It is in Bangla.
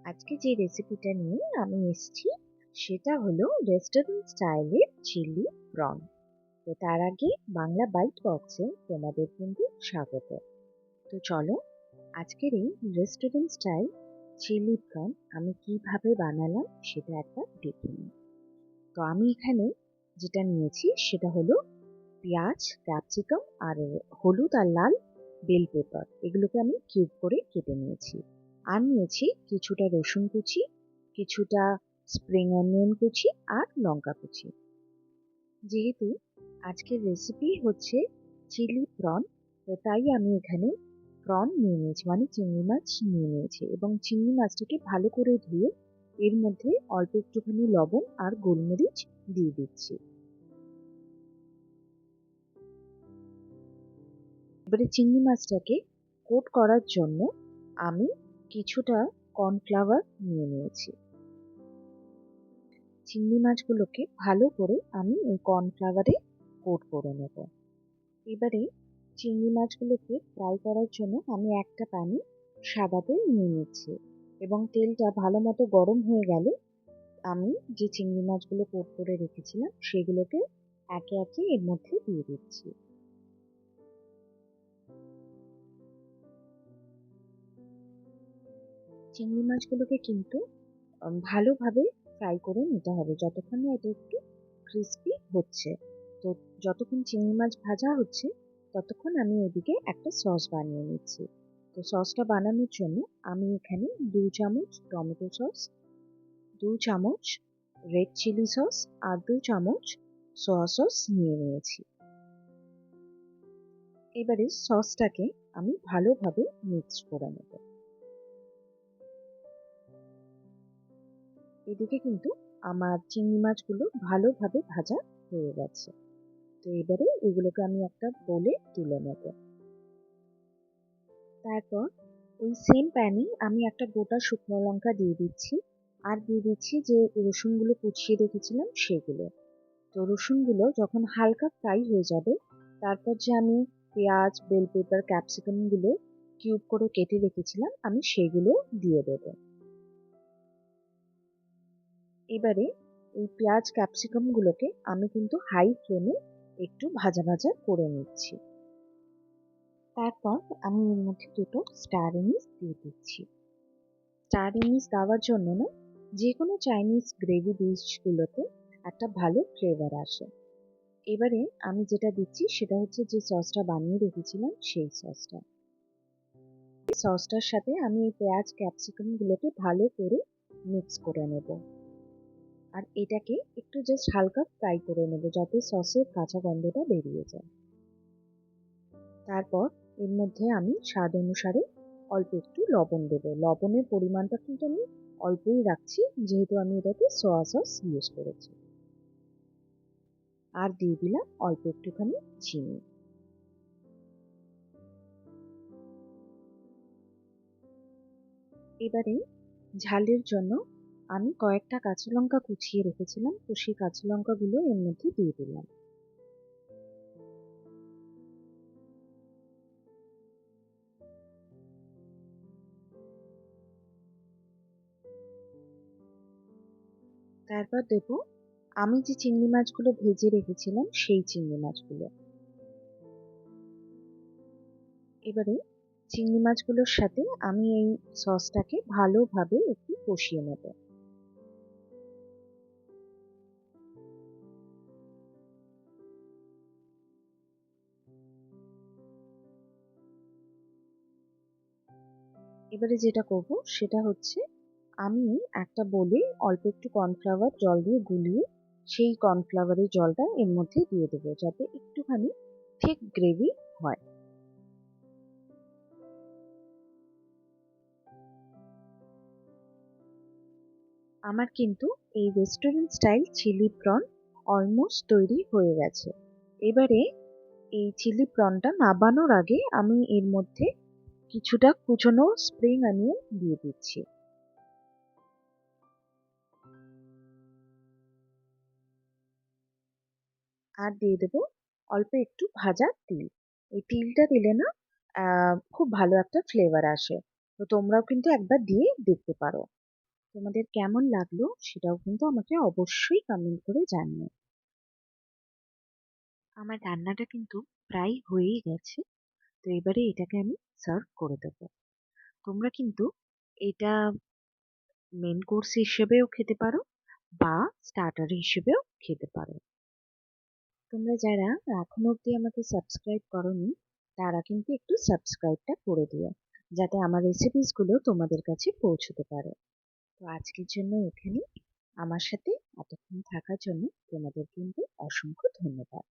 আজকে যে রেসিপিটা নিয়ে আমি এসেছি সেটা হলো রেস্টুরেন্ট স্টাইলের চিলি প্রন। তো তার আগে বাংলা বাইট বক্সে তোমাদের কিন্তু স্বাগত। তো চলো আজকের এই রেস্টুরেন্ট স্টাইল চিলি প্রন আমি কিভাবে বানালাম সেটা একবার দেখে নিই। তো আমি এখানে যেটা নিয়েছি সেটা হলো পেঁয়াজ, ক্যাপসিকাম আর হলুদ আর লাল বেল পেপার, এগুলোকে আমি কিউব করে কেটে নিয়েছি। আর নিয়েছি কিছুটা রসুন কুচি, কিছুটা স্প্রিং অনিয়ন কুচি আর লঙ্কা কুচি। যেহেতু আজকের রেসিপি হচ্ছে চিলি প্রন, তো তাই আমি এখানে প্রন নিয়ে নিয়েছি, মানে চিংড়ি মাছ নিয়ে নিয়েছি, এবং চিংড়ি মাছটাকে ভালো করে ধুয়ে এর মধ্যে অল্প একটুখানি লবণ আর গোলমরিচ দিয়ে দিচ্ছি। এবারে চিংড়ি মাছটাকে কোট করার জন্য আমি কিছুটা কর্নফ্লাওয়ার নিয়ে নিয়েছি। চিংড়ি মাছগুলোকে ভালো করে আমি এই কর্নফ্লাওয়ারে কোট করে নেব। এবারে চিংড়ি মাছগুলোকে ফ্রাই করার জন্য আমি একটা প্যানে সাদা তেল নিয়ে নিচ্ছি, এবং তেলটা ভালো মতো গরম হয়ে গেলে আমি যে চিংড়ি মাছগুলো কোট করে রেখেছিলাম সেগুলোকে একে একে এর মধ্যে দিয়ে দিচ্ছি। চিংড়ি মাছগুলোকে কিন্তু ভালোভাবে ফ্রাই করে নিতে হবে যতক্ষণ না এটা একটু ক্রিস্পি হচ্ছে। তো যতক্ষণ চিংড়ি মাছ ভাজা হচ্ছে ততক্ষণ আমি এদিকে একটা সস বানিয়ে নিচ্ছি। তো সসটা বানানোর জন্য আমি এখানে 2 চামচ টমেটো সস, 2 চামচ রেড চিলি সস আর 2 চামচ সোয়া সস নিয়ে নিয়েছি। এবারে সসটাকে আমি ভালোভাবে মিক্স করে নেব। এদিকে কিন্তু আমার চিংড়ি মাছগুলো ভালোভাবে ভাজা হয়ে গেছে। তো এবারে এগুলোকে আমি একটা বোলে তুলে নেব। তারপর ওই সেম প্যানে আমি একটা গোটা শুকনো লঙ্কা দিয়ে দিচ্ছি, আর দিয়ে দিচ্ছি যে রসুনগুলো কুচিয়ে রেখেছিলাম সেগুলো। তো রসুনগুলো যখন হালকা ফ্রাই হয়ে যাবে তারপর যে আমি পেঁয়াজ, বেল পেপার, ক্যাপসিকামগুলো কিউব করে কেটে রেখেছিলাম আমি সেগুলো দিয়ে দেব। এবারে এই পেঁয়াজ ক্যাপসিকামগুলোকে আমি কিন্তু হাই ফ্লেমে একটু ভাজা ভাজা করে নিচ্ছি। তারপর আমি এর মধ্যে দুটো স্টার এনিস দিয়ে দিচ্ছি। স্টার এনিস দেওয়ার জন্য না, যে কোনো চাইনিজ গ্রেভি ডিশগুলোতে একটা ভালো ফ্লেভার আসে। এবারে আমি যেটা দিচ্ছি সেটা হচ্ছে যে সসটা বানিয়ে রেখেছিলাম সেই সসটা। এই সসটার সাথে আমি এই পেঁয়াজ ক্যাপসিকামগুলোকে ভালো করে মিক্স করে নেব, আর এটাকে একটু জাস্ট হালকা ফ্রাই করে নেব যাতে সসের কাঁচা গন্ধটা বেরিয়ে যায়। তারপর এর মধ্যে আমি স্বাদ অনুসারে অল্প একটু লবণ দেব। লবণের পরিমাণটা কিন্তু আমি অল্পই রাখছি, যেহেতু আমি এটাতে সোয়া সস ইউজ করেছি। আর দিয়ে দিলাম অল্প একটুখানি চিনি। এবারে ঝালের জন্য আমি কয়েকটা কাঁচা লঙ্কা কুচিয়ে রেখেছিলাম, তো সেই কাঁচা লঙ্কাগুলো এর মধ্যে দিয়ে দিলাম। তারপর দেব আমি যে চিংড়ি মাছগুলো ভেজে রেখেছিলাম সেই চিংড়ি মাছগুলো। এবারে চিংড়ি মাছগুলোর সাথে আমি এই সসটাকে ভালোভাবে একটু কষিয়ে নেব। এবারে যেটা করব সেটা হচ্ছে আমি একটা বলে অল্প একটু কর্নফ্লাওয়ার জল দিয়ে গুলিয়ে সেই কর্নফ্লাওয়ারের জলটা এর মধ্যে দিয়ে দেবো যাতে একটুখানি ঠিক গ্রেভি হয়। আমার কিন্তু এই restaurant style chilli prawn almost তৈরি হয়ে গেছে। এবারে এই চিলি প্রনটা নাবানোর আগে আমি এর মধ্যে কিছুটা কুচনো স্প্রিং অনিয়ন দিয়ে দিচ্ছি। আর দিয়ে দেবো অল্প একটু ভাজা তিল। এই তিলটা দিলে না খুব ভালো একটা ফ্লেভার আসে। তো তোমরাও কিন্তু একবার দিয়ে দেখতে পারো। তোমাদের কেমন লাগলো সেটাও কিন্তু আমাকে অবশ্যই কমেন্ট করে জানিও। আমার রান্নাটা কিন্তু প্রায় হয়েই গেছে। তো এবারে এটাকে আমি সার্ভ করে দেবো। তোমরা কিন্তু এটা মেন কোর্স হিসেবেও খেতে পারো বা স্টার্টার হিসেবেও খেতে পারো। তোমরা যারা এখনো অব্দি আমাকে সাবস্ক্রাইব করোনি তারা কিন্তু একটু সাবস্ক্রাইবটা করে দিও, যাতে আমার রেসিপিসগুলো তোমাদের কাছে পৌঁছতে পারে। তো আজকের জন্য এখানে আমার সাথে এতক্ষণ থাকার জন্য তোমাদের কিন্তু অসংখ্য ধন্যবাদ।